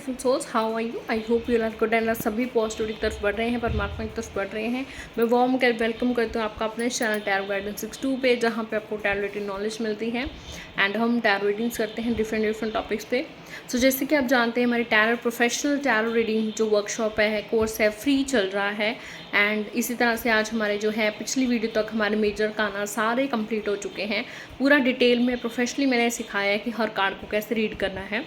Beautiful souls, how are you? I hope you are good and सभी positive की तरफ बढ़ रहे हैं, परमात्मा की तरफ बढ़ रहे हैं। मैं वार्म वेलकम करती हूँ आपका अपने चैनल टैरो गाइडेंस 62 पे, जहाँ पे आपको टैरो रीडिंग नॉलेज मिलती है एंड हम टैरो रीडिंग्स करते हैं डिफरेंट टॉपिक्स पे। सो जैसे कि आप जानते हैं, हमारी टैरो प्रोफेशनल टैरो रीडिंग जो वर्कशॉप है, कोर्स है, फ्री चल रहा है। एंड इसी तरह से आज हमारे जो है पिछली वीडियो तक हमारे मेजर काना सारे कंप्लीट हो चुके हैं। पूरा डिटेल में प्रोफेशनली मैंने सिखाया है कि हर कार्ड को कैसे रीड करना है।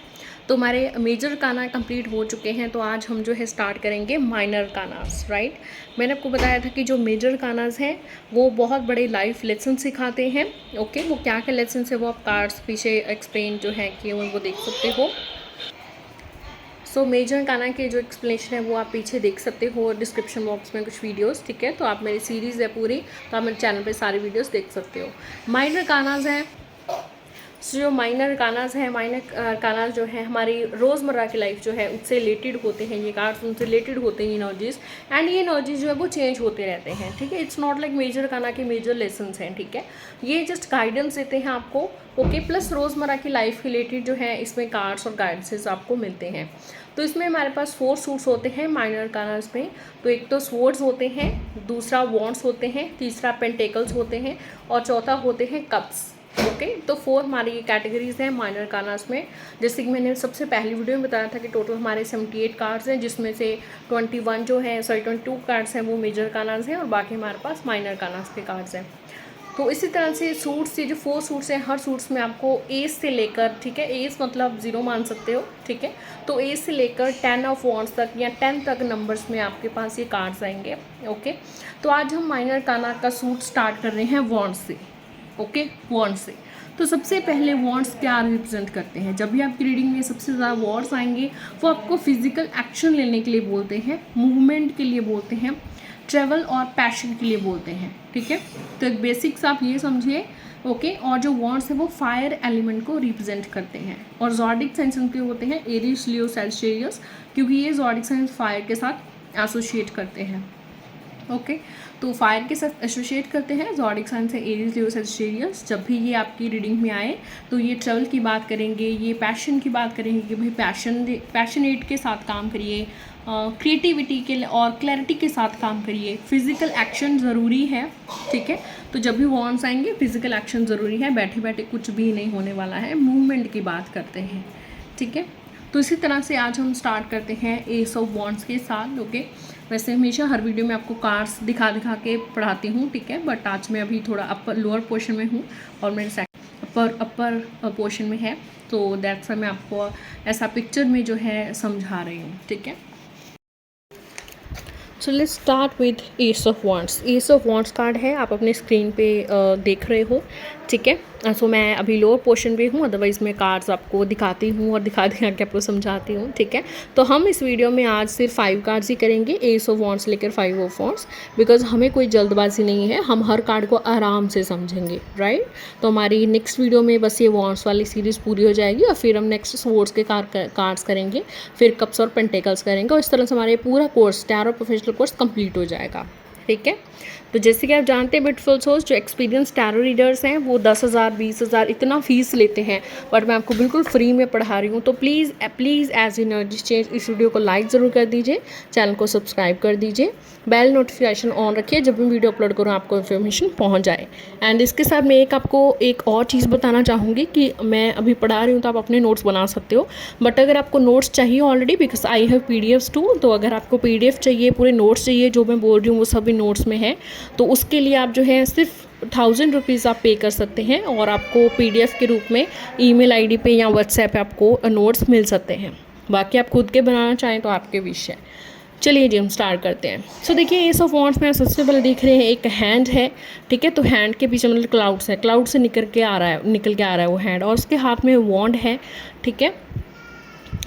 तो हमारे मेजर काना कंप्लीट हो चुके हैं, तो आज हम जो है स्टार्ट करेंगे माइनर कानास, राइट। मैंने आपको बताया था कि जो मेजर कानास हैं वो बहुत बड़े लाइफ लेसन सिखाते हैं। ओके, वो क्या क्या लेसन है वो आप कार्ड्स पीछे एक्सप्लेन जो है किए हुए वो देख सकते हो। सो मेजर काना के जो एक्सप्लेनेशन है वो आप पीछे देख सकते हो डिस्क्रिप्शन बॉक्स में कुछ वीडियोस, ठीक है। तो आप मेरी सीरीज़ है पूरी, तो आप मेरे चैनल पे सारी वीडियोस देख सकते हो। माइनर कानास हैं, जो माइनर कानाज है, माइनर कानाज जो है हमारी रोज़मर्रा की लाइफ जो है उससे रिलेटेड होते हैं। ये कार्ड्स उनसे रिलेटेड होते हैं, एनर्जीज, एंड ये एनर्जीज जो है वो चेंज होते रहते हैं, ठीक है। इट्स नॉट लाइक मेजर काना के मेजर लेसन्स हैं, ठीक है। ये जस्ट गाइडेंस देते हैं आपको, ओके। प्लस रोज़मर्रा की लाइफ रिलेटेड जो है इसमें कार्ड्स और गाइडेंसेस आपको मिलते हैं। तो इसमें हमारे पास 4 सूट्स होते हैं माइनर कानाज में। तो एक तो स्वॉर्ड्स होते हैं, दूसरा वॉन्ड्स होते हैं, तीसरा पेंटेकल्स होते हैं और चौथा होते हैं कप्स। ओके, तो 4 हमारी ये कैटेगरीज हैं माइनर कानास में। जैसे कि मैंने सबसे पहली वीडियो में बताया था कि टोटल हमारे 78 कार्ड्स हैं, जिसमें से 22 कार्ड्स हैं वो मेजर कानास हैं और बाकी हमारे पास माइनर कानास के कार्ड्स हैं। तो इसी तरह से सूट्स, ये जो 4 सूट्स हैं, हर सूट्स में आपको एज से लेकर, ठीक है, एज मतलब 0 मान सकते हो, ठीक है। तो एज से लेकर 10 ऑफ वॉन्ड्स तक या 10 तक नंबर्स में आपके पास ये कार्ड्स आएंगे। ओके, तो आज हम माइनर काना का सूट स्टार्ट कर रहे हैं वॉन्ड से। ओके, वॉन्ड्स से। तो सबसे पहले वॉन्ड्स क्या रिप्रेजेंट करते हैं? जब भी आपकी रीडिंग में सबसे ज़्यादा वॉन्ड्स आएंगे वो आपको फिजिकल एक्शन लेने के लिए बोलते हैं, मूवमेंट के लिए बोलते हैं, ट्रैवल और पैशन के लिए बोलते हैं, ठीक है। तो एक बेसिक्स आप ये समझिए, ओके। और जो वॉन्ड्स हैं वो फायर एलिमेंट को रिप्रेजेंट करते हैं और जॉडिक साइंस उनके होते हैं एरीज, लियो, सैजिटेरियस, क्योंकि ये जॉडिक साइंस फायर के साथ एसोशिएट करते हैं। ओके, तो फायर के साथ एसोशिएट करते हैं। जॉडिक साइंस है एरीज, लियो, सैजिटेरियस। जब भी ये आपकी रीडिंग में आए तो ये ट्रैवल की बात करेंगे, ये पैशन की बात करेंगे कि भाई पैशनेट के साथ काम करिए, क्रिएटिविटी के और क्लैरिटी के साथ काम करिए, फिजिकल एक्शन ज़रूरी है, ठीक है। तो जब भी वॉन्ड्स आएंगे फिजिकल एक्शन ज़रूरी है, बैठे बैठे कुछ भी नहीं होने वाला है, मूवमेंट की बात करते हैं, ठीक है। तो इसी तरह से आज हम स्टार्ट करते हैं एस ऑफ वॉन्ड्स के साथ। ओके, वैसे हमेशा हर वीडियो में आपको कार्ड्स दिखा के पढ़ाती हूँ, ठीक है, बट आज मैं अभी थोड़ा अपर लोअर पोर्शन में हूँ और मेरे अपर पोर्शन में है, तो दैट्स मैं आपको ऐसा पिक्चर में जो है समझा रही हूँ, ठीक है। So let's start with S of wands. S of wands card है, आप अपने स्क्रीन पे देख रहे हो, ठीक है। सो मैं अभी लोअर पोर्शन पे हूँ, अदरवाइज़ मैं कार्ड्स आपको दिखाती हूँ और दिखा के आपको समझाती हूँ, ठीक है। तो हम इस वीडियो में आज सिर्फ 5 कार्ड्स ही करेंगे, एस ऑफ वॉन्ड्स लेकर 5 ऑफ वॉन्ड्स, बिकॉज हमें कोई जल्दबाजी नहीं है, हम हर कार्ड को आराम से समझेंगे, राइट। तो हमारी नेक्स्ट वीडियो में बस ये वॉन्ड्स वाली सीरीज़ पूरी हो जाएगी और फिर हम नेक्स्ट स्वॉर्ड्स के कार्ड्स करेंगे, फिर कप्स और पेंटेकल्स करेंगे और इस तरह से हमारे पूरा course, tarot professional course complete हो जाएगा, ठीक है। तो जैसे कि आप जानते हैं ब्यूटीफुल सोल्स, जो एक्सपीरियंस टैरो रीडर्स हैं वो 10,000 20,000 इतना फीस लेते हैं, बट मैं आपको बिल्कुल फ्री में पढ़ा रही हूँ। तो प्लीज़ एज एनर्जी चेंज इस वीडियो को लाइक ज़रूर कर दीजिए, चैनल को सब्सक्राइब कर दीजिए, बेल नोटिफिकेशन ऑन रखिए, जब भी वीडियो अपलोड करूँ आपको इन्फॉर्मेशन पहुँच जाए। एंड इसके साथ मैं आपको एक और चीज़ बताना चाहूँगी कि मैं अभी पढ़ा रही हूँ तो आप अपने नोट्स बना सकते हो, बट अगर आपको नोट्स चाहिए already, because I have PDFs too, तो अगर आपको PDF चाहिए, पूरे नोट्स चाहिए, जो मैं बोल रही हूँ वो सभी नोट्स में है, तो उसके लिए आप जो है सिर्फ 1000 रुपीज़ आप पे कर सकते हैं और आपको PDF के रूप में email ID पे या WhatsApp पे आपको नोट्स मिल सकते हैं। बाकी आप खुद के बनाना चाहें तो आपके विषय। चलिए जी हम स्टार्ट करते हैं। सो देखिए एस ऑफ वॉन्ड्स में सबसे पहले देख रहे हैं एक हैंड है, ठीक है। तो हैंड के पीछे मतलब क्लाउड्स है, क्लाउड से निकल के आ रहा है वो हैंड, और उसके हाथ में वॉन्ड है, ठीक है।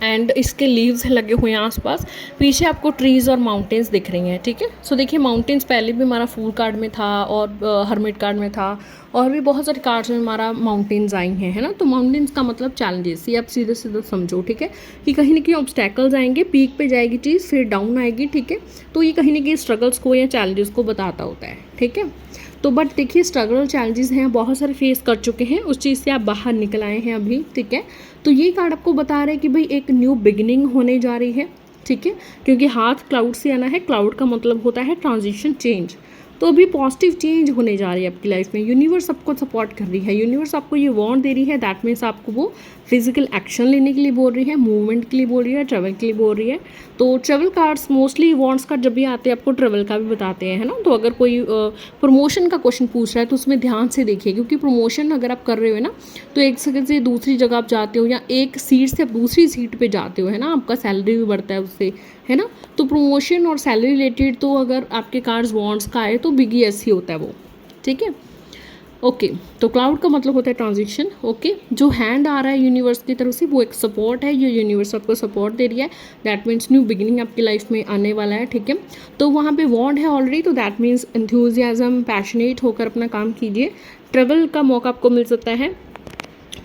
एंड इसके लीव्स लगे हुए हैं आसपास, पीछे आपको ट्रीज़ और माउंटेन्स दिख रही हैं, ठीक है। सो देखिए माउंटेन्स पहले भी हमारा फूल कार्ड में था और हर्मिट कार्ड में था और भी बहुत सारे कार्ड्स में हमारा माउंटेन्स आई हैं, है ना। तो माउंटेन्स का मतलब चैलेंजेस, ये आप सीधे सीधे समझो, ठीक है, कि कहीं ना कहीं ऑब्स्टैकल्स आएंगे, पीक पे जाएगी चीज़, फिर डाउन आएगी, ठीक है। तो ये कहीं ना कहीं स्ट्रगल्स को या चैलेंजेस को बताता होता है, ठीक है। तो बट देखिए स्ट्रगल चैलेंजेस हैं, बहुत सारे फेस कर चुके हैं, उस चीज़ से आप बाहर निकल आए हैं अभी, ठीक है। तो ये कार्ड आपको बता रहे हैं कि भाई एक न्यू बिगिनिंग होने जा रही है, ठीक है, क्योंकि हाथ क्लाउड से आना है, क्लाउड का मतलब होता है ट्रांजिशन, चेंज। तो अभी पॉजिटिव चेंज होने जा रही है आपकी लाइफ में, यूनिवर्स आपको सपोर्ट कर रही है, यूनिवर्स आपको ये वार्न दे रही है, दैट मीन्स आपको वो फिजिकल एक्शन लेने के लिए बोल रही है, मूवमेंट के लिए बोल रही है, ट्रैवल के लिए बोल रही है। तो travel cards mostly warns card जब भी आते हैं आपको ट्रैवल का भी बताते हैं, है ना। तो अगर कोई प्रमोशन का क्वेश्चन पूछ रहा है तो उसमें ध्यान से देखिए, क्योंकि प्रमोशन अगर आप कर रहे हो ना तो एक जगह से दूसरी जगह आप जाते हो, या एक सीट से आप दूसरी सीट पे जाते हो, है ना, आपका सैलरी भी बढ़ता है उससे, है ना। तो प्रमोशन और सैलरी रिलेटेड तो अगर आपके कार्ड्स वांट्स का आए तो बिग येस ही होता है वो, ठीक है। ओके, तो क्लाउड का मतलब होता है ट्रांजिशन। ओके, जो हैंड आ रहा है यूनिवर्स की तरफ से वो एक सपोर्ट है, ये यूनिवर्स आपको सपोर्ट दे रही है, दैट मीन्स न्यू बिगिनिंग आपकी लाइफ में आने वाला है, ठीक है। तो वहाँ पे वॉन्ड है ऑलरेडी, तो दैट मीन्स एंथुजियाज्म, पैशनेट होकर अपना काम कीजिए। ट्रेवल का मौका आपको मिल सकता है,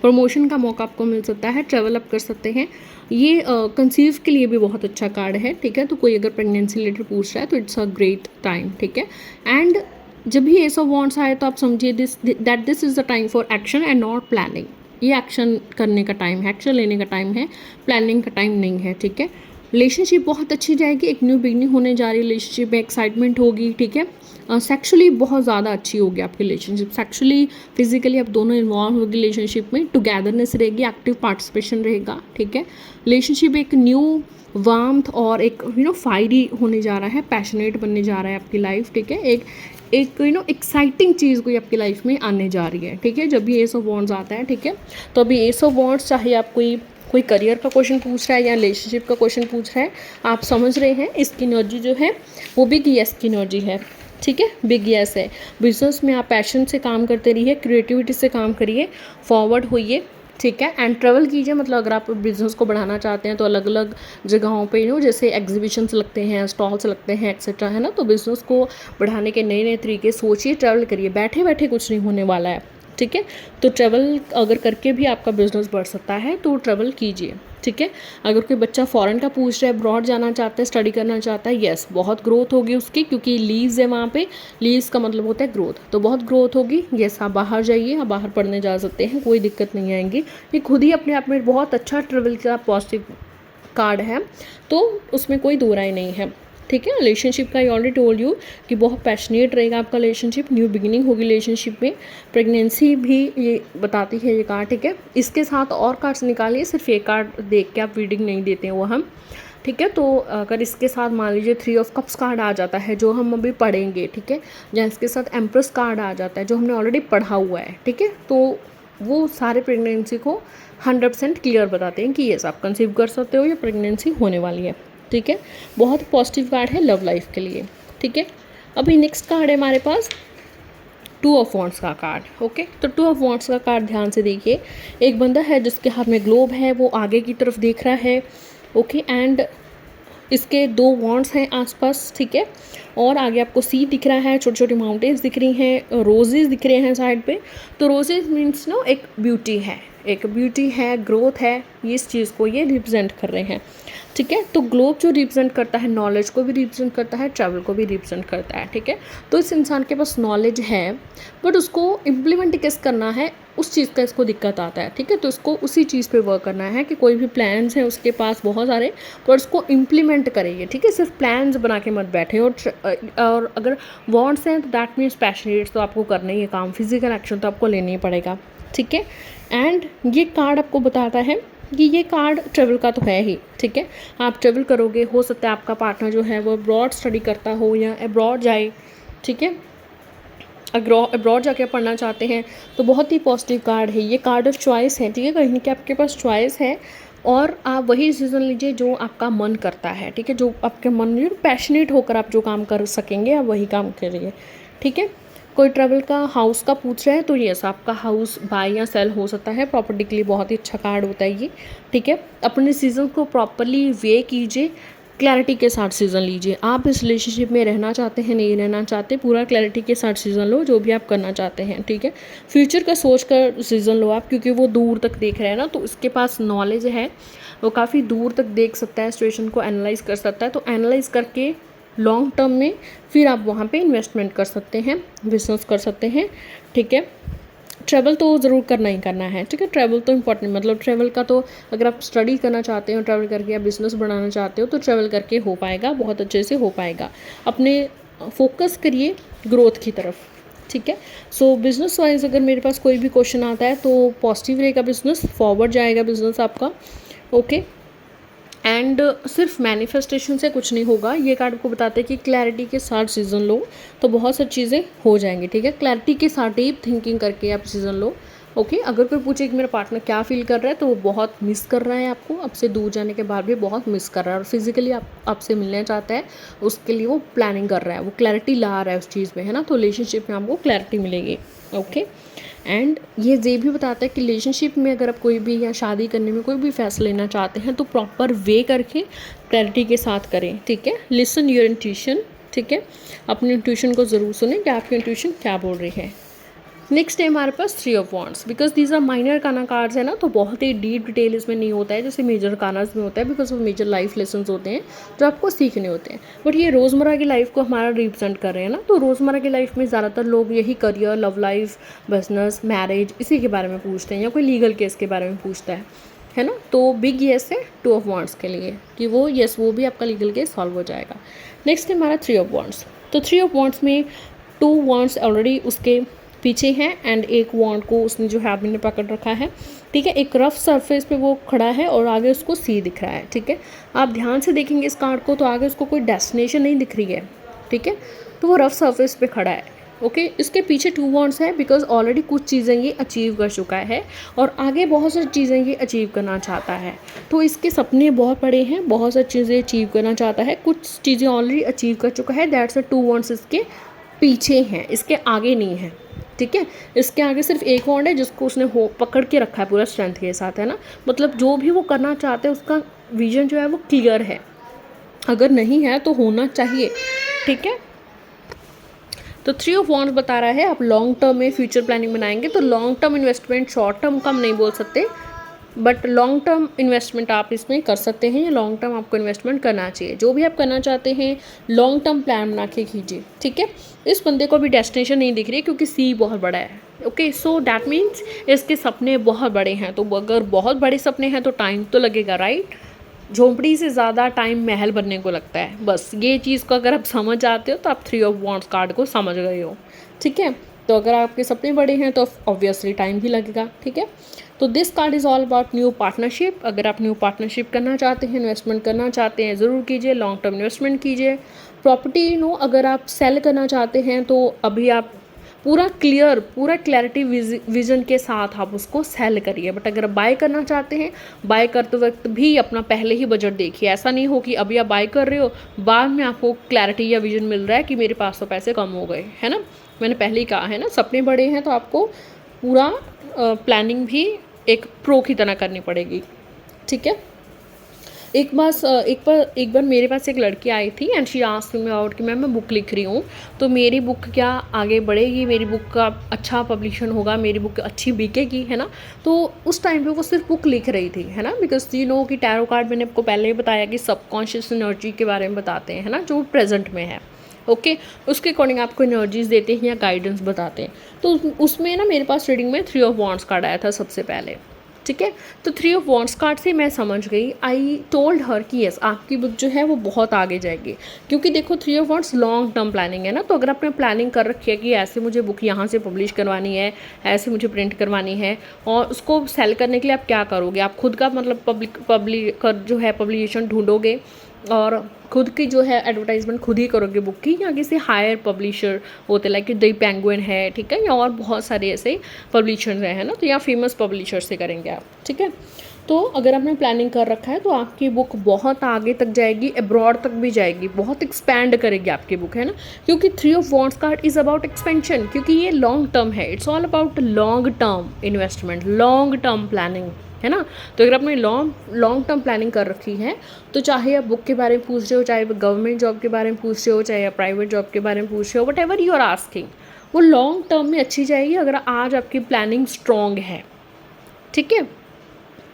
प्रमोशन का मौका आपको मिल सकता है, ट्रैवल आप कर सकते हैं। ये कंसीव के लिए भी बहुत अच्छा कार्ड है, ठीक है। तो कोई अगर प्रेगनेंसी रिलेटेड पूछ रहा है तो इट्स अ ग्रेट टाइम, ठीक है। एंड जब भी एस ऑफ वॉन्ड्स आए तो आप समझिए this is the time for action and not planning. ये एक्शन करने का टाइम है, एक्शन लेने का टाइम है, प्लानिंग का टाइम नहीं है, ठीक है। रिलेशनशिप बहुत अच्छी जाएगी, एक न्यू बिगनिंग होने जा रही है, रिलेशनशिप में एक्साइटमेंट होगी, ठीक है। सेक्सुअली बहुत ज़्यादा अच्छी होगी आपकी रिलेशनशिप, सेक्सुअली फिजिकली आप दोनों इन्वॉल्व होगी रिलेशनशिप में, टुगेदरनेस रहेगी, एक्टिव पार्टिसिपेशन रहेगा, ठीक है। रिलेशनशिप एक न्यू वार्मथ और एक फायरी होने जा रहा है, पैशनेट बनने जा रहा है आपकी लाइफ, ठीक है। एक एक्साइटिंग चीज़ कोई आपकी लाइफ में आने जा रही है, ठीक है, जब भी एस ऑफ वॉन्ड्स आता है, ठीक है। तो अभी एस ऑफ वॉन्ड्स चाहे आप कोई करियर का क्वेश्चन पूछ रहा है या रिलेशनशिप का क्वेश्चन पूछ रहा है, आप समझ रहे हैं इसकी एनर्जी जो है वो बिग येस की एनर्जी है, ठीक है, बिग येस है। बिजनेस में आप पैशन से काम करते रहिए, क्रिएटिविटी से काम करिए, फॉरवर्ड होइए, ठीक है। एंड ट्रैवल कीजिए, मतलब अगर आप बिज़नेस को बढ़ाना चाहते हैं तो अलग अलग जगहों पे जैसे एग्जीबिशंस लगते हैं, स्टॉल्स लगते हैं, एक्सेट्रा, है ना। तो बिज़नेस को बढ़ाने के नए नए तरीके सोचिए, ट्रैवल करिए, बैठे बैठे कुछ नहीं होने वाला है, ठीक है। तो ट्रैवल अगर करके भी आपका बिजनेस बढ़ सकता है तो ट्रैवल कीजिए, ठीक है। अगर कोई बच्चा फॉरेन का पूछ रहा है, अब्रॉड जाना चाहता है, स्टडी करना चाहता है, यस बहुत ग्रोथ होगी उसकी, क्योंकि लीव्स है वहाँ पे, लीव्स का मतलब होता है ग्रोथ, तो बहुत ग्रोथ होगी, यस। आप बाहर जाइए, आप बाहर पढ़ने जा सकते हैं, कोई दिक्कत नहीं आएंगी। ये खुद ही अपने आप में बहुत अच्छा ट्रैवल का पॉजिटिव कार्ड है, तो उसमें कोई दो राय नहीं है, ठीक है। रिलेशनशिप का आई ऑलरेडी टोल्ड यू कि बहुत पैशनेट रहेगा आपका रिलेशनशिप, न्यू बिगिनिंग होगी रिलेशनशिप में, प्रेगनेंसी भी ये बताती है ये कार्ड, ठीक है। इसके साथ और कार्ड्स निकालिए, सिर्फ एक कार्ड देख के आप रीडिंग नहीं देते हैं वो हम, ठीक है। तो अगर इसके साथ मान लीजिए 3 ऑफ कप्स कार्ड आ जाता है जो हम अभी पढ़ेंगे, ठीक है, या इसके साथ एम्प्रेस कार्ड आ जाता है जो हमने ऑलरेडी पढ़ा हुआ है, ठीक है, तो वो सारे प्रेगनेंसी को 100% क्लियर बताते हैं कि यस आप कंसीव कर सकते हो या प्रेगनेंसी होने वाली है, ठीक है। बहुत पॉजिटिव कार्ड है लव लाइफ के लिए, ठीक है। अभी नेक्स्ट कार्ड है हमारे पास 2 ऑफ वॉन्ड्स का कार्ड, ओके। तो 2 ऑफ वॉन्ड्स का कार्ड ध्यान से देखिए, एक बंदा है जिसके हाथ में ग्लोब है, वो आगे की तरफ देख रहा है, ओके। एंड इसके 2 वॉन्ड्स हैं आसपास, ठीक है, और आगे आपको सी दिख रहा है, छोटी छोटी माउंटेन्स दिख रही हैं, रोजेज़ दिख रहे हैं साइड पे। तो रोजेज़ मीन्स एक ब्यूटी है, एक ब्यूटी है, ग्रोथ है, ये इस चीज़ को ये रिप्रेजेंट कर रहे हैं, ठीक है। तो ग्लोब जो रिप्रेजेंट करता है नॉलेज को भी रिप्रेजेंट करता है, ट्रैवल को भी रिप्रेजेंट करता है, ठीक है। तो इस इंसान के पास नॉलेज है बट उसको इम्प्लीमेंट कैसे करना है उस चीज़ का इसको दिक्कत आता है, ठीक है। तो इसको उसी चीज़ पे वर्क करना है कि कोई भी प्लान्स हैं उसके पास बहुत सारे, पर उसको इम्प्लीमेंट करेंगे, ठीक है। सिर्फ प्लान्स बना के मत बैठे। और अगर वॉन्ट्स हैं तो दैट मीन्स पैशनेट, तो आपको करना ही है काम, फिजिकल एक्शन तो आपको लेना ही पड़ेगा, ठीक है। एंड ये कार्ड आपको बताता है कि ये कार्ड ट्रेवल का तो है ही, ठीक है। आप ट्रेवल करोगे, हो सकता है आपका पार्टनर जो है वो अब्रॉड स्टडी करता हो या अब्रॉड जाए, ठीक है, अब्रॉड जाके पढ़ना चाहते हैं, तो बहुत ही पॉजिटिव कार्ड है। ये कार्ड ऑफ चॉइस है, ठीक है, कहीं कि आपके पास चॉइस है और आप वही डिसीजन लीजिए जो आपका मन करता है, ठीक है, जो आपके मन में पैशनेट होकर आप जो काम कर सकेंगे आप वही काम करिए, ठीक है। कोई ट्रैवल का हाउस का पूछ रहे हैं तो यस आपका हाउस बाय या सेल हो सकता है, प्रॉपर्टी के लिए बहुत ही अच्छा कार्ड होता है ये, ठीक है। अपने डिसीजन को प्रॉपरली वे कीजिए, क्लैरिटी के साथ सीज़न लीजिए। आप इस रिलेशनशिप में रहना चाहते हैं, नहीं रहना चाहते, पूरा क्लैरिटी के साथ सीज़न लो जो भी आप करना चाहते हैं, ठीक है। फ्यूचर का सोच कर सीज़न लो आप, क्योंकि वो दूर तक देख रहे हैं ना, तो इसके पास नॉलेज है, वो काफ़ी दूर तक देख सकता है, सिचुएशन को एनालाइज कर सकता है, तो एनालाइज करके लॉन्ग टर्म में फिर आप वहाँ पे इन्वेस्टमेंट कर सकते हैं, बिजनेस कर सकते हैं, ठीक है। ट्रैवल तो ज़रूर करना ही करना है, ठीक है। ट्रैवल तो इम्पॉर्टेंट, मतलब ट्रैवल का तो अगर आप स्टडी करना चाहते हो, ट्रैवल करके आप बिज़नेस बढ़ाना चाहते हो तो ट्रैवल करके हो पाएगा, बहुत अच्छे से हो पाएगा। अपने फोकस करिए ग्रोथ की तरफ, ठीक है। सो बिज़नेस वाइज अगर मेरे पास कोई भी क्वेश्चन आता है तो पॉजिटिव रहेगा, बिज़नेस फॉरवर्ड जाएगा बिज़नेस आपका, ओके। एंड सिर्फ मैनिफेस्टेशन से कुछ नहीं होगा, ये कार्ड आपको बताते हैं कि क्लैरिटी के साथ सीज़न लो तो बहुत सारी चीज़ें हो जाएंगी, ठीक है। क्लैरिटी के साथ डीप थिंकिंग करके आप सीज़न लो, ओके। अगर कोई पूछे कि मेरा पार्टनर क्या फील कर रहा है तो वो बहुत मिस कर रहा है आपको, आपसे दूर जाने के बाद भी बहुत मिस कर रहा है और फिजिकली आपसे मिलना चाहता है, उसके लिए वो प्लानिंग कर रहा है, वो क्लैरिटी ला रहा है उस चीज़ में, है ना। तो रिलेशनशिप में आपको क्लैरिटी मिलेगी, ओके। एंड ये भी बताता है कि रिलेशनशिप में अगर आप कोई भी या शादी करने में कोई भी फैसला लेना चाहते हैं तो प्रॉपर वे करके क्लैरिटी के साथ करें, ठीक है। लिसन योर इंट्यूशन, ठीक है। अपनी इंट्यूशन को ज़रूर सुनें कि आपकी इंट्यूशन क्या बोल रही है। नेक्स्ट है हमारे पास 3 of wands, because these are minor arcana cards है ना, तो बहुत ही डीप डिटेल इसमें नहीं होता है जैसे मेजर कानास में होता है, बिकॉज वो मेजर लाइफ लेसन होते हैं जो आपको सीखने होते हैं। बट ये रोज़मर्रा की लाइफ को हमारा रिप्रेजेंट कर रहे हैं ना, तो रोज़मर्रा की लाइफ में ज़्यादातर लोग यही career, love life, business, marriage, इसी के बारे में पूछते हैं या कोई लीगल केस के बारे में पूछता है ना। तो बिग येस है 2 ऑफ वॉन्ड्स के लिए कि वो येस, वो भी आपका लीगल केस सॉल्व हो जाएगा। नेक्स्ट है हमारा 3 ऑफ वॉन्ड्स, तो 3 ऑफ वॉन्ड्स में 2 वॉन्ड्स ऑलरेडी उसके पीछे है एंड एक वॉन्ड को उसने जो है आपने पकड़ रखा है, ठीक है। एक रफ सरफेस पे वो खड़ा है और आगे उसको सी दिख रहा है, ठीक है। आप ध्यान से देखेंगे इस कार्ड को तो आगे उसको कोई डेस्टिनेशन नहीं दिख रही है, ठीक है। तो वो रफ सरफेस पे खड़ा है, ओके। इसके पीछे 2 वॉन्ड्स है बिकॉज ऑलरेडी कुछ चीज़ें ये अचीव कर चुका है और आगे बहुत सारी चीज़ें ये अचीव करना चाहता है। तो इसके सपने बहुत बड़े हैं, बहुत सारी चीज़ें अचीव करना चाहता है, कुछ चीज़ें ऑलरेडी अचीव कर चुका है, दैट्स 2 वॉन्ड्स इसके पीछे हैं, इसके आगे नहीं है, ठीक है। इसके आगे सिर्फ एक वॉन्ड है जिसको उसने पकड़ के रखा है पूरा स्ट्रेंथ के साथ, है ना। मतलब जो भी वो करना चाहते हैं उसका विजन जो है वो क्लियर है, अगर नहीं है तो होना चाहिए, ठीक है। तो 3 ऑफ वॉन्ड्स बता रहा है आप लॉन्ग टर्म में फ्यूचर प्लानिंग बनाएंगे तो long term investment, short term का हम नहीं बोल सकते, बट लॉन्ग टर्म इन्वेस्टमेंट आप इसमें कर सकते हैं या लॉन्ग टर्म आपको इन्वेस्टमेंट करना चाहिए। जो भी आप करना चाहते हैं लॉन्ग टर्म प्लान बना के कीजिए, ठीक है। इस बंदे को भी डेस्टिनेशन नहीं दिख रही है क्योंकि सी बहुत बड़ा है, ओके। सो डैट मीन्स इसके सपने बहुत बड़े हैं, तो अगर बहुत बड़े सपने हैं तो टाइम तो लगेगा, राइट। झोंपड़ी से ज़्यादा टाइम महल बनने को लगता है, बस ये चीज़ को अगर आप समझ आते हो तो आप 3 ऑफ वॉन्ड्स कार्ड को समझ गए हो, ठीक है। तो अगर आपके सपने बड़े हैं तो ऑब्वियसली टाइम भी लगेगा, ठीक है। तो this card is all about new partnership. अगर आप न्यू पार्टनरशिप करना चाहते हैं, इन्वेस्टमेंट करना चाहते हैं, ज़रूर कीजिए, लॉन्ग टर्म इन्वेस्टमेंट कीजिए। प्रॉपर्टी अगर आप सेल करना चाहते हैं तो अभी आप पूरा क्लैरिटी विजन के साथ आप उसको सेल करिए। बट अगर बाय करना चाहते हैं, बाय करते वक्त भी अपना पहले ही बजट देखिए, ऐसा नहीं हो कि अभी आप बाय कर रहे हो बाद में आपको क्लैरिटी या विजन मिल रहा है कि मेरे पास तो पैसे कम हो गए, है ना। मैंने पहले ही कहा है ना, सपने बड़े हैं तो आपको पूरा प्लानिंग भी एक प्रो की तरह करनी पड़ेगी, ठीक है। एक बार मेरे पास एक लड़की आई थी and she asked me about कि मैं बुक लिख रही हूँ तो मेरी बुक क्या आगे बढ़ेगी, मेरी बुक का अच्छा पब्लिशन होगा, मेरी बुक अच्छी बिकेगी, है ना। तो उस टाइम पे वो सिर्फ बुक लिख रही थी, है ना, बिकॉज कि टैरो कार्ड मैंने आपको पहले ही बताया कि सबकॉन्शियस एनर्जी के बारे में बताते हैं, है ना, जो प्रेजेंट में है, ओके। उसके अकॉर्डिंग आपको एनर्जीज देते हैं या गाइडेंस बताते हैं। तो उसमें ना मेरे पास रीडिंग में 3 ऑफ वॉन्ड्स कार्ड आया था सबसे पहले, ठीक है। तो 3 ऑफ वॉन्ड्स कार्ड से मैं समझ गई, आई टोल्ड हर कि यस आपकी बुक जो है वो बहुत आगे जाएगी, क्योंकि देखो 3 of wands long term planning है ना। तो अगर आपने प्लानिंग कर रखी है कि ऐसे मुझे बुक यहाँ से पब्लिश करवानी है, ऐसे मुझे प्रिंट करवानी है, और उसको सेल करने के लिए आप क्या करोगे, आप खुद का मतलब जो है पब्लिकेशन ढूंढोगे और खुद की जो है एडवर्टाइजमेंट खुद ही करोगे बुक की, या किसी हायर पब्लिशर होते लाइक द पेंगुइन है, ठीक है, या और बहुत सारे ऐसे पब्लिशर्स हैं, है ना। तो या फेमस पब्लिशर से करेंगे आप, ठीक है। तो अगर आपने प्लानिंग कर रखा है तो आपकी बुक बहुत आगे तक जाएगी, अब्रॉड तक भी जाएगी, बहुत एक्सपैंड करेगी आपकी बुक, है ना। क्योंकि 3 of wands card is about expansion, क्योंकि ये लॉन्ग टर्म है, it's all about long term investment, long term planning, है ना। तो अगर आपने लॉन्ग टर्म प्लानिंग कर रखी है तो चाहे आप बुक के बारे में पूछ रहे हो, चाहे गवर्नमेंट जॉब के बारे में पूछ रहे हो, चाहे आप प्राइवेट जॉब के बारे में पूछ रहे हो, whatever you are asking, वो लॉन्ग टर्म में अच्छी जाएगी अगर आज आपकी प्लानिंग स्ट्रॉन्ग है, ठीक है।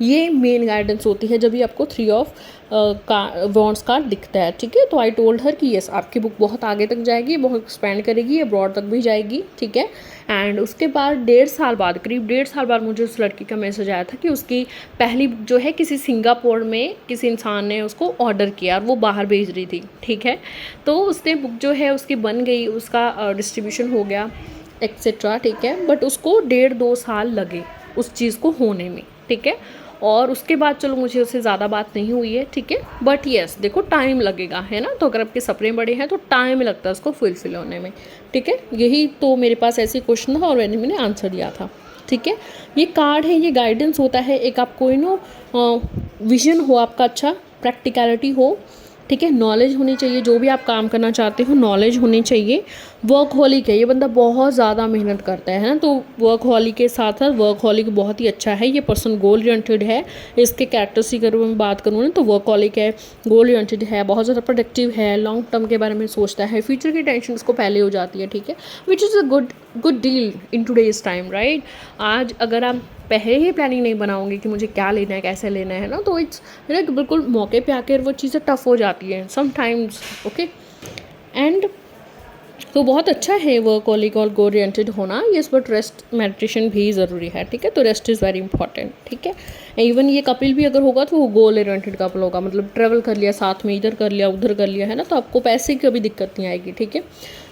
ये मेन गाइडेंस होती है जब भी आपको 3 ऑफ वॉन्ड्स कार्ड दिखता है, ठीक है। तो आई टोल्ड हर कि यस आपकी बुक बहुत आगे तक जाएगी, बहुत एक्सपेंड करेगी, अब्रॉड तक भी जाएगी, ठीक है। एंड उसके बाद 1.5 साल बाद, करीब 1.5 साल बाद मुझे उस लड़की का मैसेज आया था कि उसकी पहली बुक जो है किसी सिंगापुर में किसी इंसान ने उसको ऑर्डर किया और वो बाहर भेज रही थी, ठीक है। तो उसने बुक जो है उसकी बन गई, उसका डिस्ट्रीब्यूशन हो गया एक्सेट्रा, ठीक है। बट उसको 1.5-2 साल लगे उस चीज़ को होने में, ठीक है। और उसके बाद चलो मुझे उससे ज़्यादा बात नहीं हुई है, ठीक है। बट येस देखो टाइम लगेगा, है ना। तो अगर आपके सपने बड़े हैं तो टाइम लगता है उसको फुलफिल होने में, ठीक है। यही तो मेरे पास ऐसी क्वेश्चन था और मैंने आंसर दिया था, ठीक है। ये कार्ड है, ये गाइडेंस होता है, एक आपको विजन हो आपका, अच्छा प्रैक्टिकलिटी हो, ठीक है। नॉलेज होनी चाहिए, जो भी आप काम करना चाहते हो नॉलेज होनी चाहिए। वर्कहॉलिक है ये बंदा, बहुत ज़्यादा मेहनत करता है ना। तो वर्कहॉलिक के साथ साथ वर्कहॉलिक बहुत ही अच्छा है, ये पर्सन गोल ओरिएंटेड है। इसके कैरेक्टर्स की अगर मैं बात करूँ ना तो वर्कहॉलिक है, गोल ओरिएंटेड है, बहुत ज़्यादा प्रोडक्टिव है, लॉन्ग टर्म के बारे में सोचता है, फ्यूचर की टेंशन उसको पहले हो जाती है, ठीक है। Which is a good deal in today's time, right. आज अगर आप पहले ही प्लानिंग नहीं बनाओगे कि मुझे क्या लेना है, कैसे लेना है ना, तो इट्स बिल्कुल मौके पे आकर वो चीज़ें टफ हो जाती हैं समटाइम्स, ओके। एंड तो बहुत अच्छा है वर्कहॉलिक और गोल ओरिएंटेड होना, यस। बट रेस्ट मेडिटेशन भी ज़रूरी है, ठीक है। तो रेस्ट इज़ वेरी इंपॉर्टेंट, ठीक है। इवन ये कपिल भी अगर होगा तो वो गोल ओरिएंटेड कपल होगा, मतलब ट्रैवल कर लिया साथ में, इधर कर लिया उधर कर लिया, है ना। तो आपको पैसे की कभी दिक्कत नहीं आएगी, ठीक है।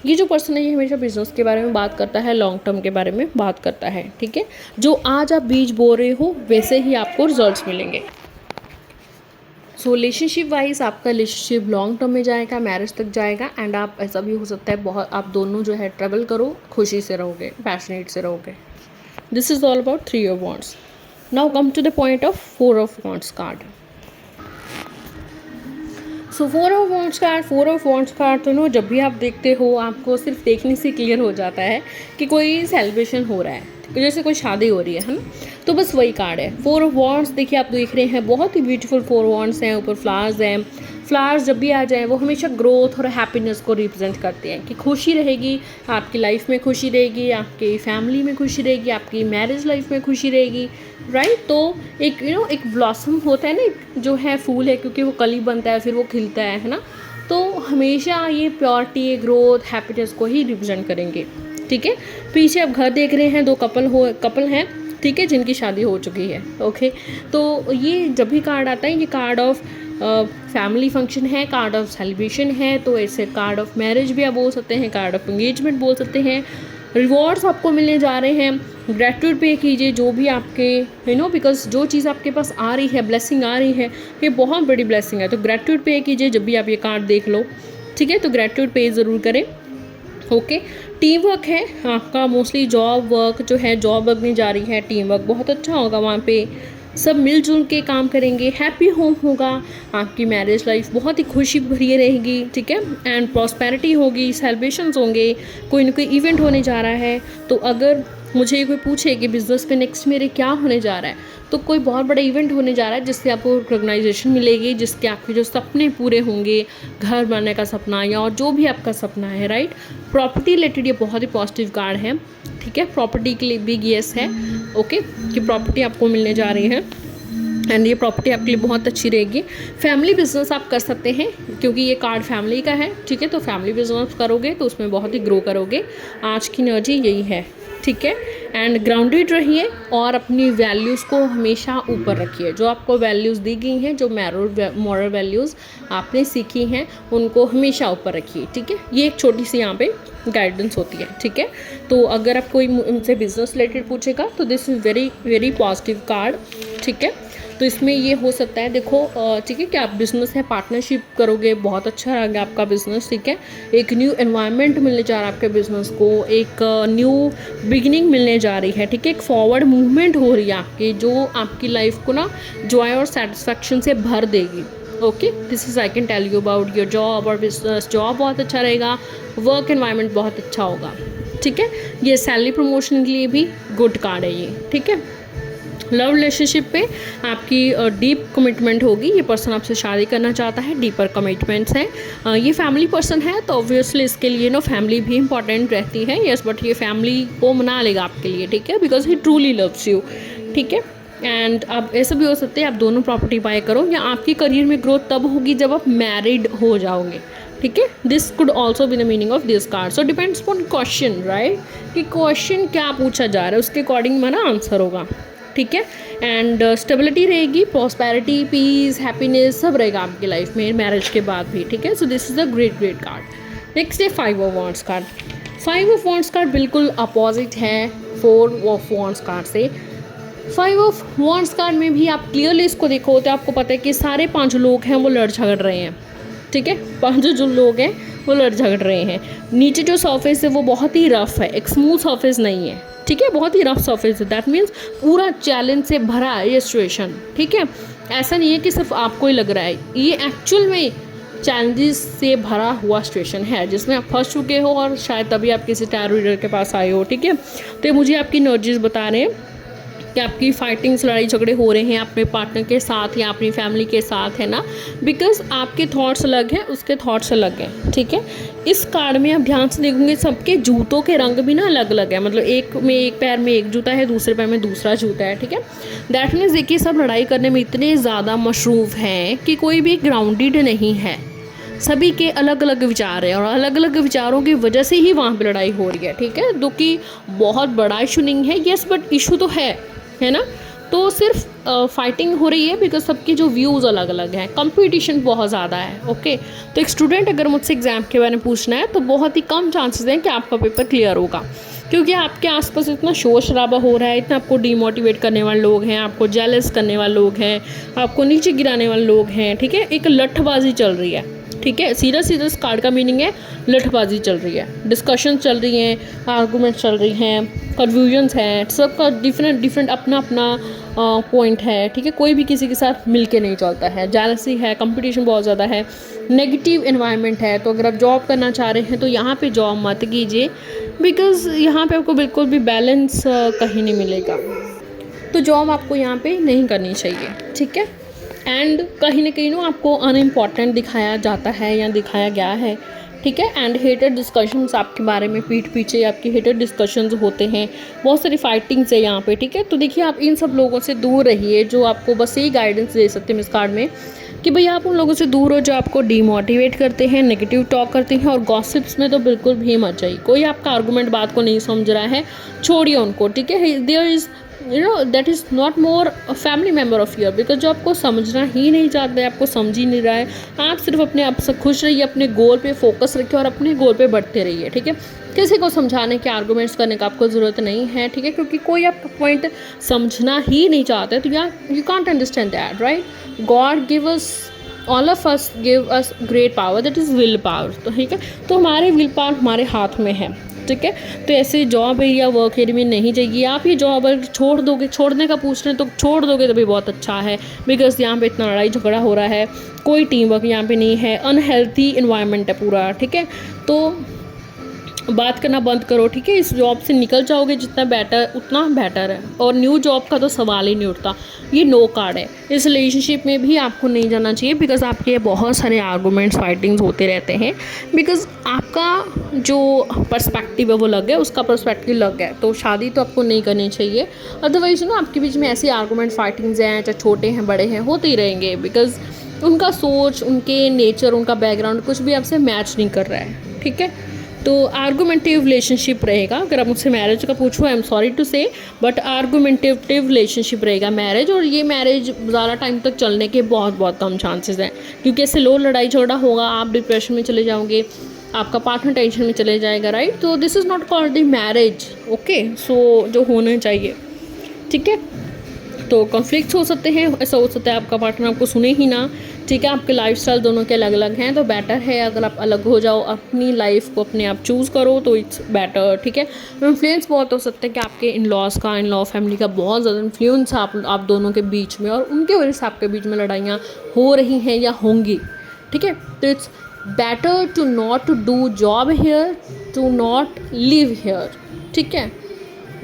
ये जो पर्सन है ये हमेशा बिजनेस के बारे में बात करता है, लॉन्ग टर्म के बारे में बात करता है, ठीक है। जो आज आप बीज बो रहे हो वैसे ही आपको रिजल्ट्स मिलेंगे। सो रिलेशनशिप वाइज आपका रिलेशनशिप लॉन्ग टर्म में जाएगा, मैरिज तक जाएगा। एंड आप ऐसा भी हो सकता है बहुत आप दोनों जो है ट्रैवल करो, खुशी से रहोगे, पैशनेट से रहोगे। This is all about 3 of wands. Now come to the point of 4 of wands card. So 4 of wands card तो जब भी आप देखते हो आपको सिर्फ देखने से क्लियर हो जाता है कि कोई सेलिब्रेशन हो रहा है, जैसे कोई शादी हो रही है ना। तो बस वही कार्ड है 4 ऑफ वॉन्ड्स। देखिए आप देख रहे हैं बहुत ही ब्यूटीफुल 4 वॉन्ड्स हैं, ऊपर फ्लावर्स हैं। फ्लावर्स जब भी आ जाए वो हमेशा ग्रोथ और हैप्पीनेस को रिप्रेजेंट करते हैं कि खुशी रहेगी, आपकी लाइफ में खुशी रहेगी, आपकी फैमिली में खुशी रहेगी, आपकी मैरिज लाइफ में खुशी रहेगी, राइट। तो एक एक ब्लॉसम होता है ना, जो है फूल है, क्योंकि वो कली बनता है फिर वो खिलता है ना। तो हमेशा ये प्योरिटी, ग्रोथ, हैप्पीनेस को ही रिप्रेजेंट करेंगे, ठीक है। पीछे आप घर देख रहे हैं, 2 कपल हैं, ठीक है, जिनकी शादी हो चुकी है, ओके। तो ये जब भी कार्ड आता है ये कार्ड ऑफ फैमिली फंक्शन है, कार्ड ऑफ सेलिब्रेशन है। तो ऐसे कार्ड ऑफ मैरिज भी आप बोल सकते हैं, कार्ड ऑफ एंगेजमेंट बोल सकते हैं। रिवॉर्ड्स आपको मिलने जा रहे हैं, ग्रेटिट्यूड पे कीजिए जो भी आपके बिकॉज जो चीज़ आपके पास आ रही है, ब्लेसिंग आ रही है, ये बहुत बड़ी ब्लेसिंग है। तो ग्रेटिट्यूड पे कीजिए जब भी आप ये कार्ड देख लो, ठीक है। तो ग्रेटिट्यूड पे ज़रूर करें, ओके। टीम वर्क है आपका, मोस्टली जॉब वर्क जो है, जॉब वर्क में जा रही है, टीम वर्क बहुत अच्छा होगा, वहाँ पे सब मिलजुल के काम करेंगे। हैप्पी होम होगा, आपकी मैरिज लाइफ बहुत ही खुशी भरी रहेगी, ठीक है। एंड प्रॉस्पेरिटी होगी, सेलिब्रेशंस होंगे, कोई ना कोई इवेंट होने जा रहा है। तो अगर मुझे कोई पूछे कि बिज़नेस पे नेक्स्ट मेरे क्या होने जा रहा है, तो कोई बहुत बड़ा इवेंट होने जा रहा है जिससे आपको रिकॉग्नाइजेशन मिलेगी, जिसके आपके जो सपने पूरे होंगे, घर बनने का सपना या और जो भी आपका सपना है, राइट। प्रॉपर्टी रिलेटेड ये बहुत ही पॉजिटिव कार्ड है, ठीक है। प्रॉपर्टी के लिए बिग येस है, ओके, कि प्रॉपर्टी आपको मिलने जा रही है एंड ये प्रॉपर्टी आपके लिए बहुत अच्छी रहेगी। फैमिली बिजनेस आप कर सकते हैं क्योंकि ये कार्ड फैमिली का है, ठीक है। तो फैमिली बिजनेस करोगे तो उसमें बहुत ही ग्रो करोगे, आज की एनर्जी यही है, ठीक है। एंड ग्राउंडेड रहिए और अपनी वैल्यूज़ को हमेशा ऊपर रखिए। जो आपको वैल्यूज़ दी गई हैं, जो मॉरल वैल्यूज़ आपने सीखी हैं, उनको हमेशा ऊपर रखिए, ठीक है। ये एक छोटी सी यहाँ पे गाइडेंस होती है, ठीक है। तो अगर आप कोई उनसे बिजनेस रिलेटेड पूछेगा तो this is very very positive card, ठीक है। तो इसमें ये हो सकता है, देखो ठीक है, कि आप बिज़नेस है पार्टनरशिप करोगे, बहुत अच्छा रहेगा आपका बिज़नेस, ठीक है। एक न्यू एनवायरनमेंट मिलने जा रहा है आपके बिज़नेस को, एक न्यू बिगिनिंग मिलने जा रही है, ठीक है। एक फॉरवर्ड मूवमेंट हो रही है आपकी, जो आपकी लाइफ को ना जॉय और सेटिस्फैक्शन से भर देगी, okay. This is I can tell you about your job और बिजनेस। जॉब बहुत अच्छा रहेगा, वर्क एनवायरनमेंट बहुत अच्छा होगा, ठीक है। ये सैलरी प्रमोशन के लिए भी गुड कार्ड है ये, ठीक है। लव रिलेशनशिप पे आपकी डीप कमिटमेंट होगी, ये पर्सन आपसे शादी करना चाहता है, डीपर कमिटमेंट्स हैं। ये फैमिली पर्सन है तो ऑब्वियसली इसके लिए फैमिली भी इंपॉर्टेंट रहती है, यस। बट ये फैमिली को मना लेगा आपके लिए, ठीक है, because he truly loves you, ठीक है। एंड आप ऐसा भी हो सकता है आप दोनों प्रॉपर्टी बाय करो, या आपकी करियर में ग्रोथ तब होगी जब आप मैरिड हो जाओगे, ठीक है। This could also be the meaning of this card. So depends upon question, right, कि क्वेश्चन क्या पूछा जा रहा है उसके अकॉर्डिंग मेरा आंसर होगा, ठीक है। एंड स्टेबिलिटी रहेगी, प्रॉस्पेरिटी, पीस, हैप्पीनेस सब रहेगा आपकी लाइफ में मैरिज के बाद भी, ठीक है। So this is a great great card. Next है 5 of wands card. 5 of wands card बिल्कुल अपोजिट है 4 ऑफ वॉन्ड्स कार्ड से। 5 ऑफ वॉन्ड्स कार्ड में भी आप क्लियरली इसको देखो तो आपको पता है कि सारे 5 लोग हैं वो लड़ झगड़ रहे हैं, ठीक है। 5 जो लोग हैं वो लड़ झगड़ रहे हैं। नीचे जो सरफेस है वो बहुत ही रफ है, एक स्मूथ सरफेस नहीं है, ठीक है, बहुत ही रफ सरफेस है। दैट मीन्स पूरा चैलेंज से भरा है ये सिचुएशन, ठीक है। ऐसा नहीं है कि सिर्फ आपको ही लग रहा है, ये एक्चुअल में चैलेंजेस से भरा हुआ सिचुएशन है जिसमें आप फंस चुके हो और शायद तभी आप किसी टैरो रीडर के पास आए हो, ठीक है। तो ये मुझे आपकी एनर्जीज बता रहे हैं कि आपकी फाइटिंग्स, लड़ाई झगड़े हो रहे हैं अपने पार्टनर के साथ या अपनी फैमिली के साथ, है ना, बिकॉज आपके थॉट्स अलग हैं, उसके थॉट्स अलग हैं, ठीक है। इस कार्ड में आप ध्यान से देखोगे सबके जूतों के रंग भी ना अलग अलग है, मतलब एक पैर में एक जूता है, दूसरे पैर में दूसरा जूता है, ठीक है। दैट मीन्स देखिए सब लड़ाई करने में इतने ज़्यादा मशरूफ़ हैं कि कोई भी ग्राउंडेड नहीं है, सभी के अलग अलग विचार हैं और अलग अलग विचारों की वजह से ही वहाँ पे लड़ाई हो रही है, ठीक है। जो कि बहुत बड़ा इशू नहीं है, यस, बट इशू तो है ना। तो सिर्फ फाइटिंग हो रही है बिकॉज सबके जो व्यूज़ अलग अलग हैं, कंपटीशन बहुत ज़्यादा है, ओके। तो एक स्टूडेंट अगर मुझसे एग्ज़ाम के बारे में पूछना है तो बहुत ही कम चांसेस हैं कि आपका पेपर क्लियर होगा, क्योंकि आपके आसपास इतना शोर शराबा हो रहा है, इतना आपको डीमोटिवेट करने वाले लोग हैं, आपको जेलस करने वाले लोग हैं, आपको नीचे गिराने वाले लोग हैं, ठीक है। एक लठबाजी चल रही है, ठीक है। सीधा सीधा इस कार्ड का मीनिंग है लठबाजी चल रही है, डिस्कशन चल रही हैं, आर्गूमेंट चल रही हैं, कन्फ्यूजन्स हैं, सबका डिफरेंट अपना अपना पॉइंट है, ठीक है। कोई भी किसी के साथ मिल के नहीं चलता है, जेलसी है, कंपटीशन बहुत ज़्यादा है, नेगेटिव एनवायरनमेंट है। तो अगर आप जॉब करना चाह रहे हैं तो यहाँ पे जॉब मत कीजिए, बिकॉज़ यहाँ पे आपको बिल्कुल भी बैलेंस कहीं नहीं मिलेगा, तो जॉब आपको यहाँ पे नहीं करनी चाहिए, ठीक है। एंड कहीं ना कहीं ना आपको अनइम्पॉर्टेंट दिखाया जाता है या दिखाया गया है, ठीक है। एंड हेटेड डिस्कशंस आपके बारे में पीठ पीछे आपकी हेटेड डिस्कशंस होते हैं, बहुत सारी फाइटिंग्स है यहाँ पे, ठीक है। तो देखिए आप इन सब लोगों से दूर रहिए जो आपको बस यही गाइडेंस दे सकते हैं इस कार्ड में कि भाई आप उन लोगों से दूर हो जो आपको डीमोटिवेट करते हैं, नेगेटिव टॉक करते हैं, और गॉसिप्स में तो बिल्कुल भी मत जाइए। कोई आपका आर्गूमेंट बात को नहीं समझ रहा है, छोड़िए उनको, ठीक है। There is that is not more a family member of your, because जो आपको समझना ही नहीं चाहता है, आपको समझ ही नहीं रहा है, आप सिर्फ अपने आप से खुश रहिए, अपने गोल पे फोकस रखिए और अपने गोल पे बढ़ते रहिए, ठीक है। किसी को समझाने के आर्गूमेंट्स करने का आपको ज़रूरत नहीं है, ठीक है, क्योंकि कोई आपका पॉइंट समझना ही नहीं चाहता है, तो यार you can't understand that, right. God give us, all of us give us great power, that is will power, तो ठीक है। तो हमारे विल पावर हमारे हाथ में है, ठीक है। तो ऐसे जॉब एरिया वर्क एरिया में नहीं चाहिए। आप ये जॉब अगर छोड़ दोगे, छोड़ने का पूछ रहे हैं तो छोड़ दोगे तो भी बहुत अच्छा है, बिकॉज यहाँ पे इतना लड़ाई झगड़ा हो रहा है, कोई टीम वर्क यहाँ पे नहीं है, अनहेल्थी इन्वायरमेंट है पूरा, ठीक है। तो बात करना बंद करो, ठीक है। इस जॉब से निकल जाओगे जितना बेटर उतना बेटर है, और न्यू जॉब का तो सवाल ही नहीं उठता। ये नो कार्ड है। इस रिलेशनशिप में भी आपको नहीं जाना चाहिए, बिकॉज आपके बहुत सारे आर्गूमेंट्स फाइटिंग्स होते रहते हैं, बिकॉज आपका जो पर्सपेक्टिव है वो अलग है, उसका पर्सपेक्टिव अलग है, तो शादी तो आपको नहीं करनी चाहिए। अदरवाइज ना आपके बीच में ऐसी आर्गूमेंट फाइटिंग्स हैं, चाहे छोटे हैं बड़े हैं, होते ही रहेंगे, बिकॉज उनका सोच, उनके नेचर, उनका बैकग्राउंड कुछ भी आपसे मैच नहीं कर रहा है, ठीक है। तो आर्गूमेंटिव रिलेशनशिप रहेगा। अगर आप मुझसे मैरिज का पूछो, आई एम सॉरी टू से, बट आर्गूमेंटिव रिलेशनशिप रहेगा मैरिज, और ये मैरिज ज़्यादा टाइम तक चलने के बहुत कम चांसेस हैं, क्योंकि ऐसे लो लड़ाई झगड़ा होगा, आप डिप्रेशन में चले जाओगे, आपका पार्टनर टेंशन में चले जाएगा, राइट। तो this is not called the marriage, okay. So जो होना चाहिए, ठीक है। तो कॉन्फ्लिक्ट्स हो सकते हैं, ऐसा हो सकता है आपका पार्टनर आपको सुने ही ना, ठीक है। आपके लाइफस्टाइल दोनों के अलग अलग हैं, तो बेटर है अगर आप अलग हो जाओ, अपनी लाइफ को अपने आप चूज़ करो, तो इट्स बेटर, ठीक है। इन्फ्लुएंस बहुत हो सकता है कि आपके इन लॉज का, इन लॉ फैमिली का बहुत ज़्यादा इन्फ्लुएंस आप दोनों के बीच में, और उनके वजह से आपके बीच में लड़ाइयाँ हो रही हैं या होंगी, ठीक है। तो it's better to not to do job here, to not live here, ठीक है,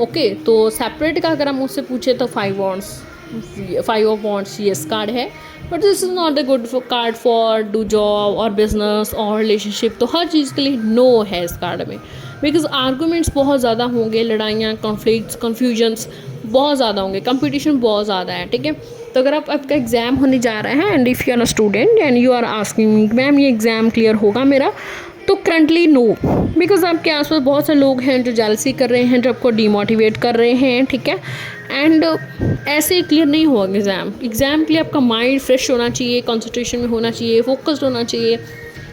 ओके। तो सेपरेट का अगर हम मुझसे पूछे तो 5 ऑफ वॉन्ड्स येस कार्ड है, but this is not a good card for do job और बिजनेस और रिलेशनशिप। तो हर चीज़ के लिए नो है इस कार्ड में, बिकॉज आर्गूमेंट्स बहुत ज़्यादा होंगे, लड़ाइयाँ, कॉन्फ्लिक्ट्स, कन्फ्यूजन्स बहुत ज़्यादा होंगे, कंपटीशन बहुत ज़्यादा है, ठीक है। तो अगर आपका एग्ज़ाम होने जा रहा है and if you are a student and you are asking ma'am ये एग्ज़ाम क्लियर होगा मेरा, तो करंटली नो, बिकॉज आपके आसपास बहुत से लोग हैं जो जेलसी कर रहे हैं, जो आपको डीमोटिवेट कर रहे हैं, ठीक है। एंड ऐसे ही क्लियर नहीं होगा एग्ज़ाम के लिए आपका माइंड फ्रेश होना चाहिए, कंसंट्रेशन में होना चाहिए, फोकस्ड होना चाहिए।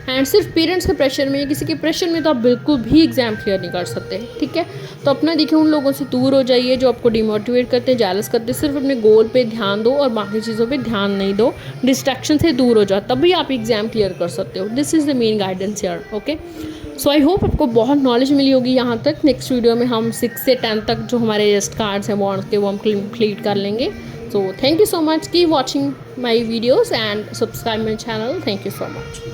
एंड सिर्फ पेरेंट्स के प्रेशर में या किसी के प्रेशर में तो आप बिल्कुल भी एग्ज़ाम क्लियर नहीं कर सकते, ठीक है। तो अपना देखिए उन लोगों से दूर हो जाइए जो आपको डिमोटिवेट करते हैं, जेलस करते हैं। सिर्फ अपने गोल पे ध्यान दो और बाकी चीज़ों पे ध्यान नहीं दो, डिस्ट्रैक्शन से दूर हो जाओ, तभी आप एग्ज़ाम क्लियर कर सकते हो। This is the main guidance here, okay. So I hope आपको बहुत नॉलेज मिली होगी यहाँ तक। नेक्स्ट वीडियो में हम 6 से 10 तक जो हमारे रेस्ट कार्ड्स हैं बॉन्ड्स के, वो हम कंप्लीट कर लेंगे। So thank you so much, keep watching my videos and subscribe my channel. Thank you so much.